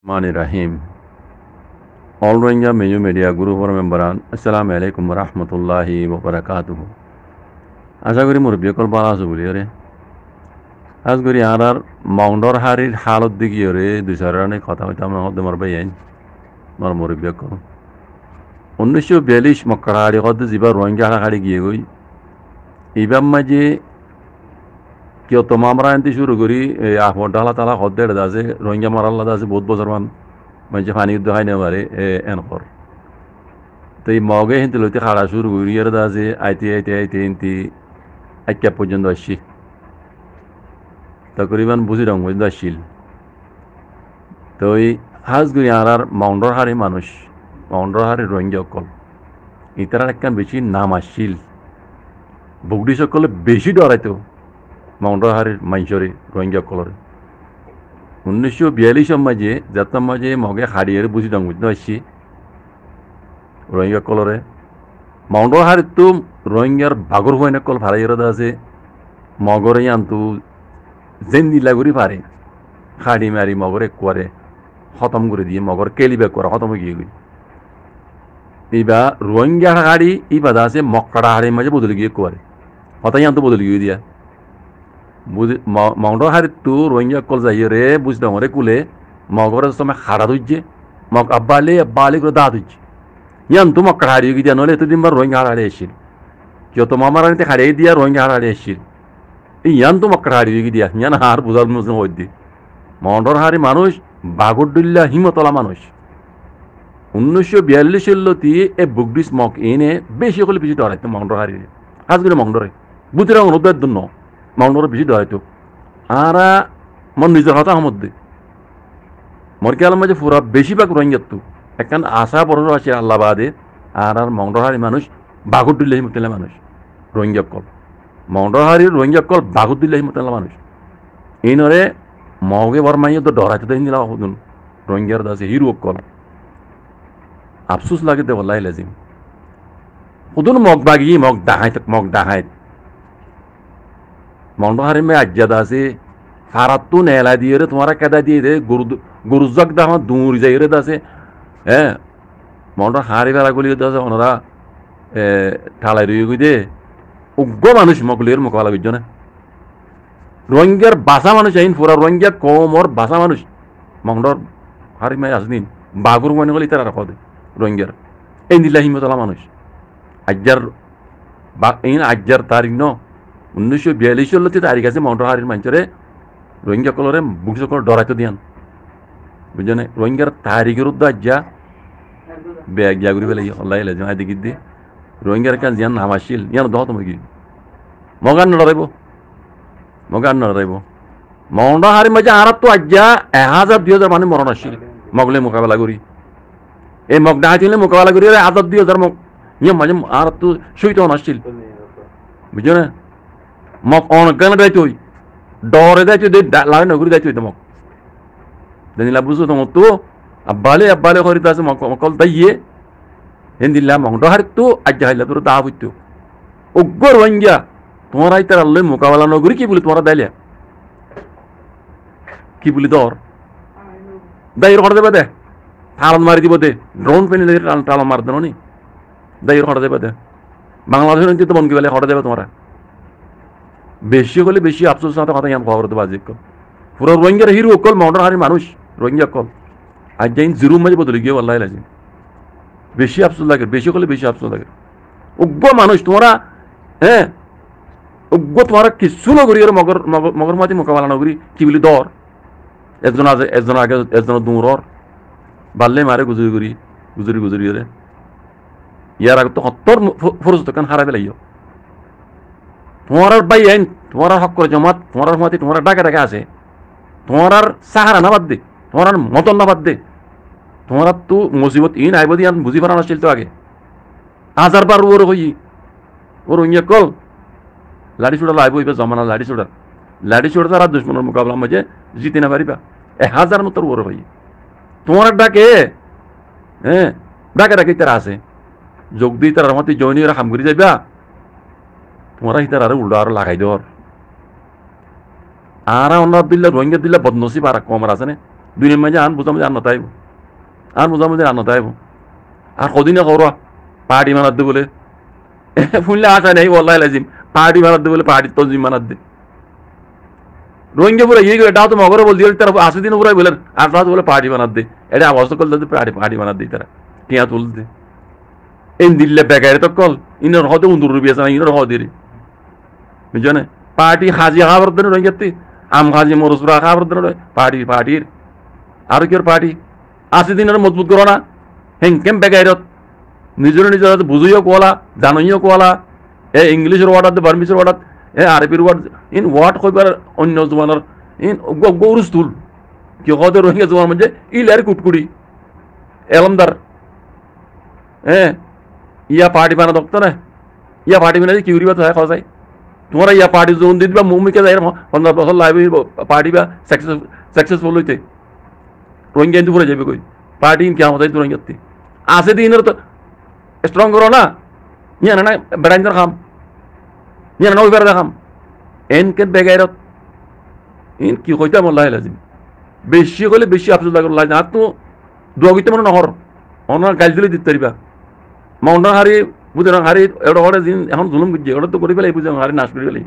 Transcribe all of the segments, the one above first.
Mani Rahim. All Rohingya Menu Media Guru for Memberan. Assalamu alaikum wa rahmatullahi wa barakatuhu. আশা করি মুরব্বীকল ভালো আছো বলি রে আজ করি আর মাউন্ডর হারির হালত দেখি রে দুই চার রানে কথা হইতাম না হতে মারবাই আইন মার মুরব্বীকল 1942 মক্কা হারি কত যাবার রোহিঙ্গা হারি গিয়ে গই এইবার মাঝে কিয় তো আমরা আনতে শুরু করি আহমদ ডালা তালা হদ্দের আছে রোহিঙ্গা মারাল্লা আছে বহুত বছর মান মানে পানি যুদ্ধ হয় না পারে এনকর তো এই মগে হিন্দি লইতে খাড়া শুরু করি এর আছে আইতে হিন্দি আইকা পর্যন্ত আসছি তকরিবান বুঝি রং পর্যন্ত আসছিল তো এই হাজগুড়ি আর মাউন্ডর হারি মানুষ মাউন্ডর হারি রোহিঙ্গা অকল ইতার একখান বেশি নাম আসছিল বুগডি সকলে বেশি ডরাইতো মাউন্ডর হারির মাইসরে রোহিঙ্গা অকলরে 1942 মাঝে যাতাম মাঝে মগে হারিয়ে বুঝি রং পর্যন্ত আসছি রোহিঙ্গা কলরে মাউন্ডর হারি তো রোহিঙ্গার বাগর হয়ে না কল ভাড়াইয়ের আছে মগরে আনতু যেন নীলাগুড়ি পারে খাড়ি মারি মগরে করে খতম করে দিয়ে মগর কেলিবে করে খতম গিয়ে গই এইবার রোহিঙ্গা হাড়ি এই বাধা আছে মক্কাড়া হাড়ির মাঝে বদলে গিয়ে করে হতাই আনতো বদলে গিয়ে দিয়া বুঝি মাউন্ডর হাড়ি তো রোহিঙ্গা কল যাইয়ে রে বুঝতাম রে কুলে মগরে সময় হাড়া ধুইছে মগ আব্বালে করে দা ধুইছে ইয়ান তো মক্কাড়া হারিয়ে গিয়ে নলে এতদিন বার রোহিঙ্গা হাড়ি এসেছিল কেউ তো মামার আনিতে হারিয়ে দিয়া রোহিঙ্গা হাড়ি এসেছিল ইয়ান তো মক্কাড়া হারিয়ে গিয়ে দিয়া ইয়ান হার বোঝার মধ্যে হয়ে দিয়ে মাউন্ডর হারি মানুষ বাগরদুল্লা হিমতলা মানুষ 1942 সালতি এ বুগডিস মক এনে বেশি হলে বেশি ডরাইতো মাউন্ডর হারি কাজ করে মাউন্ডরে বুঝতে রঙ রোদের জন্য মাউন্ডরে বেশি ডরাইতো আর মন নিজের কথা মধ্যে মর খেয়াল মাঝে পুরা বেশিরভাগ রোহিঙ্গা তো একখান আশা বড় আছে আল্লাহ বাদে আর মাউন্ডর হারি মানুষ বাগরদুল্লা হিমতলা মানুষ রোহিঙ্গা কল মাউন্ডর হারির রোহিঙ্গা কল বাগরদুল্লা হিমতলা মানুষ এই নরে মগে বরমাইয়ে তো ডরাইতে দেন দিলা রোহিঙ্গার দাসে হিরো কল আফসোস লাগে দে বলাই লাজিম খুদুন মগ বাগি মগ ডাহাই মাউন্ডর হারি মে আজ্জাদ আছে ফারাত তো নেলা দিয়ে রে তোমারা কেদা দিয়ে দে গুরুজক দাম দূর যাই রে দাসে হ্যাঁ মাউন্ডর হারি বেড়া গলি দাসে ওনারা ঠালাই রয়ে গই দে উগ্র মানুষ মগলের মোকাবেলা করছো না রোহিঙ্গার বাসা মানুষ আইন পুরা রোহিঙ্গা কমর বাসা মানুষ মংডর হারিমাই আসদিন বাগুর মনে গেলে তারা রাখো দে রোহিঙ্গার এই নীলা হিমতলা মানুষ আজ্জার বা এই আজ্জার তারিখ ন 1942 সালতে তারিখ আছে মংডর হারির মানুষরে রোহিঙ্গা কলরে বুক সকল ডরাইতে দিয়ান বুঝছেন রোহিঙ্গার তারিখের উদ্দা আজ্জা ব্যাগ জাগুরি ফেলে আল্লাহ এলাম আই দেখি দিয়ে রোহিঙ্গার কাজ ইয়ান নাম আসছিল ইয়ান দহ তুমি কি মগান নড়াইব মগান নড়াইব মাউন্ডর হারি মাঝে আর তো আজ্জা 1000-2000 মানুষ মরণ আসছিল মগলে মোকাবেলা করি এই মগ ডাহাইলে মোকাবেলা করি 1000-2000 মগ ইয়ে মাঝে আর তো সইত আসছিল বুঝছো না মগ অনগান দায়িত্ব হই ডরে দায়িত্ব লাড়ি নগরী দায়িত্ব হইতো মগ জানিলা বুঝছো তোমার তো আব্বালে করিতে আছে মকল দাইয়ে হিন্দিল্লা মাউন্ডর হারি তো আজ্জা হাইলা তোর দা হইতো অজ্ঞ রোহিঙ্গা তোমার আইতার আল্লাহ মোকাবেলা নগরী কি বলি তোমার দাইলে কি বলি দর দাইর হড় দেবে দে টালন মারি দিব দে ড্রোন পেনি টালন মার দেন নি দাইর হড় দেবে দে বাংলাদেশের তো বনকি বেলে হড় দেবে তোমরা বেশি হলে বেশি আফসোস না কথা ইয়ান খবর দেবা জিক পুরো রোহিঙ্গার হিরো কল মাউন্ডার হারি মানুষ রোহিঙ্গা কল আজ যাইন জিরু মাঝে বদলে গিয়ে আল্লাহ লাগে বেশি আফসোস লাগে বেশি হলে বেশি আফসোস লাগে উগ্র মানুষ তোমরা হ্যাঁ উগ্র তোমরা কিছু নগরী মগর মাঝে মোকাবেলা নগরী কি বলি দর একজন আগে একজন দূর বাল্লে মারে গুজরি রে ইয়ার আগে তো হত্তর ফরজ দোকান হারা বেলাইও তোমার বাই আইন তোমার হক করে জমাত তোমার মাতি তোমার ডাকে আছে তোমার সাহারা না বাদ দে তোমার মতন না বাদ দে তোমার তো মুসিবত ইন আইব দিয়ে বুঝি পারা নাছিল তো আগে 1000 বার ওর হই ওর ইয়ে কল লাড়ি চুড়া লাইব হইবে জমানা লাড়ি চুড়া তারা দুশ্মনের মোকাবেলা মাঝে জিতে না পারিবা 1000 মতো ওর হই তোমার ডাকে হ্যাঁ ডাকে তারা আছে যোগ দিয়ে তারা মতো জয়নীরা কাম করে যাইবা তোমরা হিতার আরো উল্টা আরো লাগাই দেওয়ার আর অন্য দিল্লা রোহিঙ্গা দিল্লা বদনসিব আর কম আছে না দুনিয়ার মাঝে আন বোঝা মাঝে আর নতাইব আর বোঝা মাঝে আর নতাইব আর কদিনে করো পার্টি বানাত দে বলে শুনলে আশা নেই বল্লাহ লাজিম পার্টি বানাত দে বলে পার্টি তঞ্জিম বানাত দে রোহিঙ্গা পুরো ইয়ে এটাও তো মগরে বল দিয়ে তারা 80 দিন পুরাই বলেন আর বলে পার্টি বানাত দে এটা অবস্থা করলে পার্টি বানাত দিই তারা কিয়া তুল দে এই দিল্লে বেকারে তো কল ইনর হতে উন্দুর রুবি আছে না ইনর হতে রে বুঝছো না পার্টি হাজি খাবার দেন রোহিঙ্গাতে আম খাজি মরসুরা খাবার দেন পার্টির আর কি পার্টি 80 দিনের মজবুত করো না হেং কেম বেকারত নিজের বুঝইও কোয়ালা জানইও কোয়ালা এ ইংলিশের ওয়ার্ড আছে বার্মিশের ওয়ার্ড এ আরবির ওয়ার্ড ইন ওয়ার্ড কইবার অন্য জমানার ইন গৌরুস তুল কি হতে রোহিঙ্গা জমান মানে ইলার কুটকুড়ি এলমদার হ্যাঁ ইয়া পার্টি বানা দক্ত না ইয়া পার্টি বানাই কি উড়িবা তো হয় খাওয়া যায় তোমরা ইয়া পার্টি জোন দিয়ে দিবা মুম্বিকে যাই 15 বছর লাগবে পার্টি বা সাকসেসফুল হইতে রোহিঙ্গা কিন্তু পরে যাবে কই পার্টি কি আমাদের রোহিঙ্গাতে আছে দিনের তো স্ট্রং করো না ইয়া না বেড়াইন্দার খাম ইয়া না ওইবার দেখাম এনকে বেগাইরত ইন কি কইতাম আল্লাহ লাজিম বেশি কইলে বেশি আফসোস লাগে আল্লাহ আর তো দোয়াইতে মনে নহর অনার গাল দিলে দিতে পারিবা মাউন্ডার হারি বুঝে না হারি এটা হরে দিন এখন জুলুম বুঝছে ওটা তো করে ফেলাই বুঝে হারি নাশ করে ফেলাই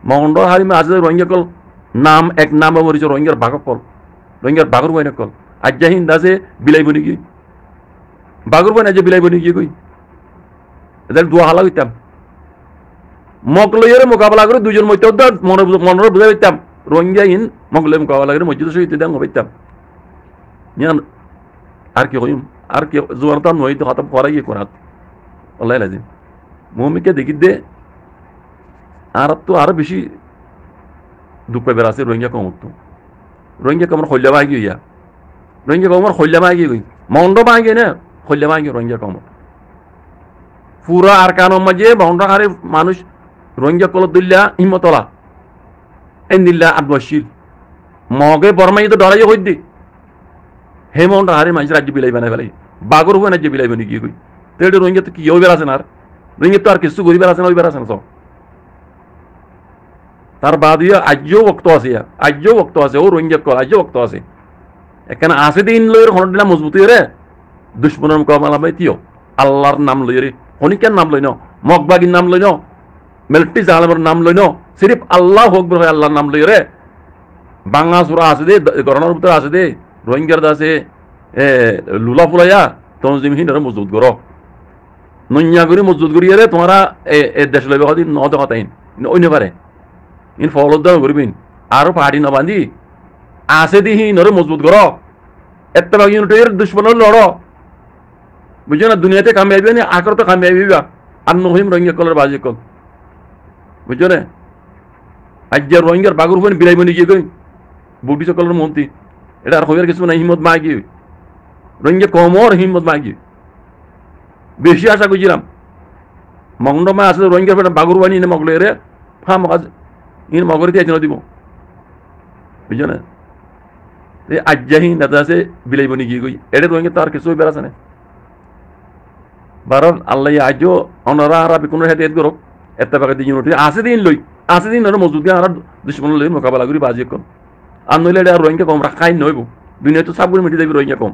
মাউন্ডার হারি আজ রোহিঙ্গা কল নাম এক নাম বলিছে রোহিঙ্গার বাঘক কল রোহিঙ্গার বাঘর বইনা কল আজ জাহিন দাসে বিলাই বনি কি বাঘর বইনা যে বিলাই বনি কি কই এদের দোয়া হালা হইতাম মকলইয়ের মোকাবেলা করে দুজন মধ্যে মনের বুঝাই হইতাম রোহিঙ্গা ইন মকলই মোকাবেলা করে মসজিদ সহিত দাম হইতাম ইয়ান আর কি কইম আর কি জোয়ারতা নই তো খতম করা গিয়ে করাত আল্লাহ লাজিম মুমিকে দেখি দে আর তো আরো বেশি দুঃখ পাইবার আছে রোহিঙ্গা কমত রোহিঙ্গা কমর খল্লা মাই গিয়া রোহিঙ্গা কমর খল্লা মাই গিয়ে মন্ড মাই গিয়ে না খল্লা মাই গিয়ে রোহিঙ্গা কমর পুরা আর কানো মাঝে মন্ড হারে মানুষ রোহিঙ্গা কল দিল্লা হিমতলা এন দিল্লা আদবশীল মগে বর্মাই তো ডরাই হই দি হে মন্ড হারে মানুষ রাজ্য বিলাই বানাই ফেলাই বাগর হয়ে রাজ্য বিলাই বানি গিয়ে কই তো এটা রোহিঙ্গা তো কি ওই বের আছে না আর রোহিঙ্গা তো আর কিছু গরিবের আছে না ওই বের আছে না সব তার বাদ ইয়া আজও বক্ত আছে ও রোহিঙ্গা কল আজও বক্ত আছে এখানে আছে দিন লইয়ের হন দিলা মজবুতি রে দুশ্মনের মোকাবেলা মাইতিও আল্লাহর নাম লই রে হনিকের নাম লই ন মগবাগির নাম লই ন মিলিটারি জালেমের নাম লই ন সিরিফ আল্লাহ আকবার হয় আল্লাহর নাম লই রে বাংলা সূরা আছে দে গরনার ভিতর আছে দে রোহিঙ্গার আছে লুলা ফুলাইয়া তনজিমহীন রে মজবুত করো নইয়া করে মজবুত করি রে তোমরা এ দেশ লইবে হদিন ন দেখাতাইন অন্য পারে ইন ফলো দাও করবিন আরো পার্টি না বাঁধি আছে দিহি নরে মজবুত করো এত্তবাগ ইউনিটের দুশ্মন লড়ো বুঝছো না দুনিয়াতে কামিয়াবি না আখরতে কামিয়াবি আর নহইম রোহিঙ্গা কলের বাজি কল বুঝছো না আজ যে রোহিঙ্গার বাগুর ফোন বিলাই বনি গিয়ে কই বুটি সকলের মন্ত্রী এটা আর হইয়ার কিছু না হিম্মত মাগি রোহিঙ্গা কমর হিম্মত মাগি বেশি আশা করছিলাম মগন্ডমা আছে রোহিঙ্গার ফেটা বাগুর বানি নে মগলে রে হ্যাঁ মগাজ ইন মগরিতে আজ দিব বুঝছো না আজ যাহি নেতা আছে বিলাই বনি গিয়ে কই এটা রোহিঙ্গা তো আর কিছু বের আছে না বারণ আল্লাহ আজও অনারা আর কোনো হাতে করো এত পাকা দিন উঠে আছে দিন মজুদ দিয়ে আর দুশ্মন লই মোকাবেলা করি বাজি কম আর নইলে আর রোহিঙ্গা কম রাখাই নইব দুনিয়া তো সবগুলো মিটে যাবে রোহিঙ্গা কম